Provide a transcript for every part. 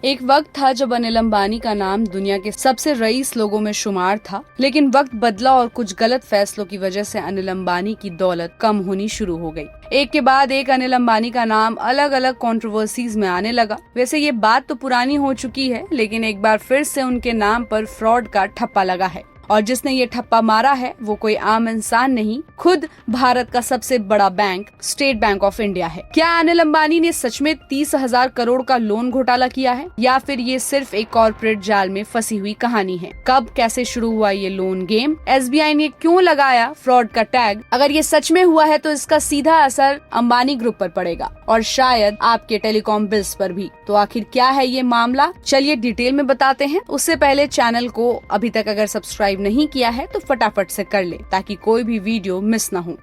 एक वक्त था जब अनिल अंबानी का नाम दुनिया के सबसे रईस लोगों में शुमार था, लेकिन वक्त बदला और कुछ गलत फैसलों की वजह से अनिल अंबानी की दौलत कम होनी शुरू हो गई। एक के बाद एक अनिल अंबानी का नाम अलग अलग कंट्रोवर्सीज में आने लगा। वैसे ये बात तो पुरानी हो चुकी है, लेकिन एक बार फिर से उनके नाम पर फ्रॉड का ठप्पा लगा है और जिसने ये ठप्पा मारा है वो कोई आम इंसान नहीं, खुद भारत का सबसे बड़ा bank state bank of India है। क्या अनिल अंबानी ने सच में 30,000 करोड़ का लोन घोटाला किया है या फिर ये सिर्फ एक कॉर्पोरेट जाल में फंसी हुई कहानी है? कब कैसे शुरू हुआ ये लोन गेम? SBI ने क्यों लगाया फ्रॉड का टैग? अगर ये सच में हुआ है तो इसका सीधा असर अंबानी ग्रुप पर पड़ेगा और शायद आपके टेलीकॉम बिल्स पर भी। तो आखिर क्या है ये मामला, चलिए डिटेल में बताते हैं। उससे पहले चैनल को अभी तक अगर सब्सक्राइब नहीं किया है तो फटाफट से कर ले ताकि कोई भी वीडियो मिस न हो।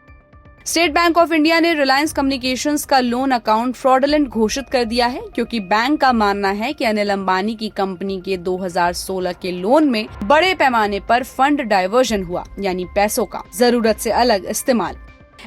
स्टेट बैंक ऑफ इंडिया ने रिलायंस कम्युनिकेशंस का लोन अकाउंट फ्रॉडलेंट घोषित कर दिया है, क्योंकि बैंक का मानना है कि अनिल अंबानी की कंपनी के 2016 के लोन में बड़े पैमाने पर फंड डाइवर्जन हुआ, यानी पैसों का जरूरत से अलग इस्तेमाल।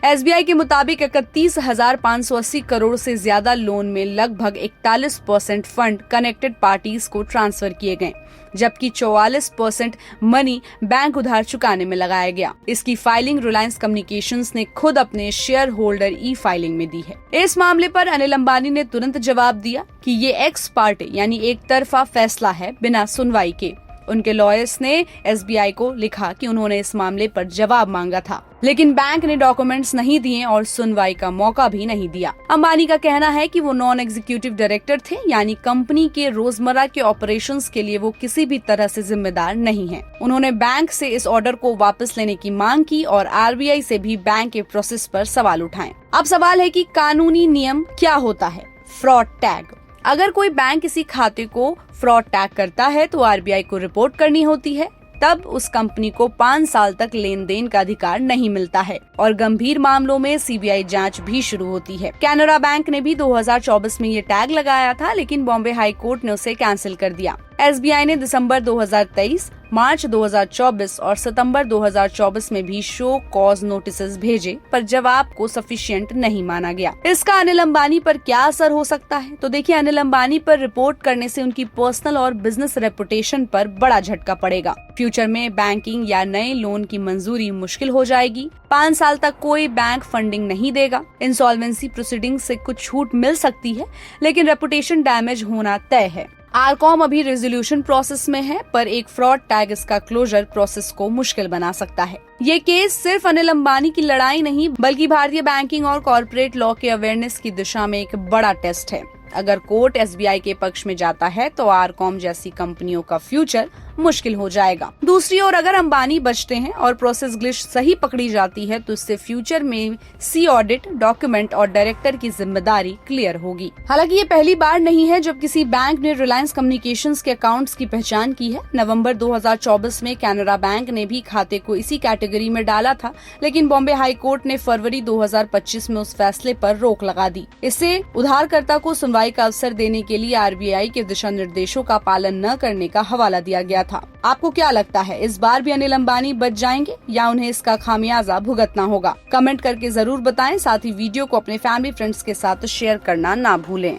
SBI के मुताबिक 31,580 करोड़ से ज्यादा लोन में लगभग 41% फंड कनेक्टेड पार्टीज को ट्रांसफर किए गए, जबकि 44% मनी बैंक उधार चुकाने में लगाया गया। इसकी फाइलिंग रिलायंस कम्युनिकेशंस ने खुद अपने शेयर होल्डर फाइलिंग में दी है। इस मामले पर अनिल अंबानी ने तुरंत जवाब दिया कि ये एक्स पार्टी यानी एक तरफा फैसला है, बिना सुनवाई के। उनके लॉयर्स ने SBI को लिखा कि उन्होंने इस मामले पर जवाब मांगा था, लेकिन बैंक ने डॉक्यूमेंट्स नहीं दिए और सुनवाई का मौका भी नहीं दिया। अंबानी का कहना है कि वो नॉन एग्जीक्यूटिव डायरेक्टर थे, यानी कंपनी के रोजमर्रा के ऑपरेशंस के लिए वो किसी भी तरह से जिम्मेदार नहीं है। उन्होंने बैंक से इस ऑर्डर को वापस लेने की मांग की और RBI से भी बैंक के प्रोसेस पर सवाल उठाए। अब सवाल है कि कानूनी नियम क्या होता है? Fraud tag. अगर कोई बैंक किसी खाते को फ्रॉड टैग करता है तो RBI को रिपोर्ट करनी होती है, तब उस कंपनी को 5 साल तक लेन देन का अधिकार नहीं मिलता है और गंभीर मामलों में CBI जांच भी शुरू होती है। कैनरा बैंक ने भी 2024 में ये टैग लगाया था, लेकिन बॉम्बे हाई कोर्ट ने उसे कैंसिल कर दिया। SBI ने दिसंबर 2023, मार्च 2024 और सितंबर 2024 में भी शो कॉज नोटिसेस भेजे, पर जवाब को सफिशिएंट नहीं माना गया। इसका अनिल अंबानी पर क्या असर हो सकता है? तो देखिए, अनिल अंबानी पर रिपोर्ट करने से उनकी पर्सनल और बिजनेस रेपुटेशन पर बड़ा झटका पड़ेगा। फ्यूचर में बैंकिंग या नए लोन की मंजूरी मुश्किल हो जाएगी। 5 साल तक कोई बैंक फंडिंग नहीं देगा। इंसॉल्वेंसी प्रोसीडिंग से कुछ छूट मिल सकती है, लेकिन रेपुटेशन डैमेज होना तय है। आरकॉम अभी रेजोल्यूशन प्रोसेस में है, पर एक फ्रॉड टैग इसका क्लोजर प्रोसेस को मुश्किल बना सकता है। ये केस सिर्फ अनिल अंबानी की लड़ाई नहीं, बल्कि भारतीय बैंकिंग और कॉर्पोरेट लॉ के अवेयरनेस की दिशा में एक बड़ा टेस्ट है। अगर कोर्ट SBI के पक्ष में जाता है तो आरकॉम जैसी कंपनियों का फ्यूचर मुश्किल हो जाएगा। दूसरी ओर अगर अंबानी बचते हैं और प्रोसेस ग्लिच सही पकड़ी जाती है तो इससे फ्यूचर में सी ऑडिट, डॉक्यूमेंट और डायरेक्टर की जिम्मेदारी क्लियर होगी। हालांकि ये पहली बार नहीं है जब किसी बैंक ने रिलायंस कम्युनिकेशंस के अकाउंट्स की पहचान की है। नवंबर 2024 में कैनरा बैंक ने भी खाते को इसी कैटेगरी में डाला था, लेकिन बॉम्बे हाई कोर्ट ने फरवरी 2025 में उस फैसले पर रोक लगा दी। इससे उधारकर्ता को सुनवाई का अवसर देने के लिए RBI के दिशा निर्देशों का पालन न करने का हवाला दिया गया था। आपको क्या लगता है, इस बार भी अनिल अंबानी बच जाएंगे या उन्हें इसका खामियाजा भुगतना होगा? कमेंट करके जरूर बताएं। साथ ही वीडियो को अपने फैमिली फ्रेंड्स के साथ शेयर करना ना भूलें।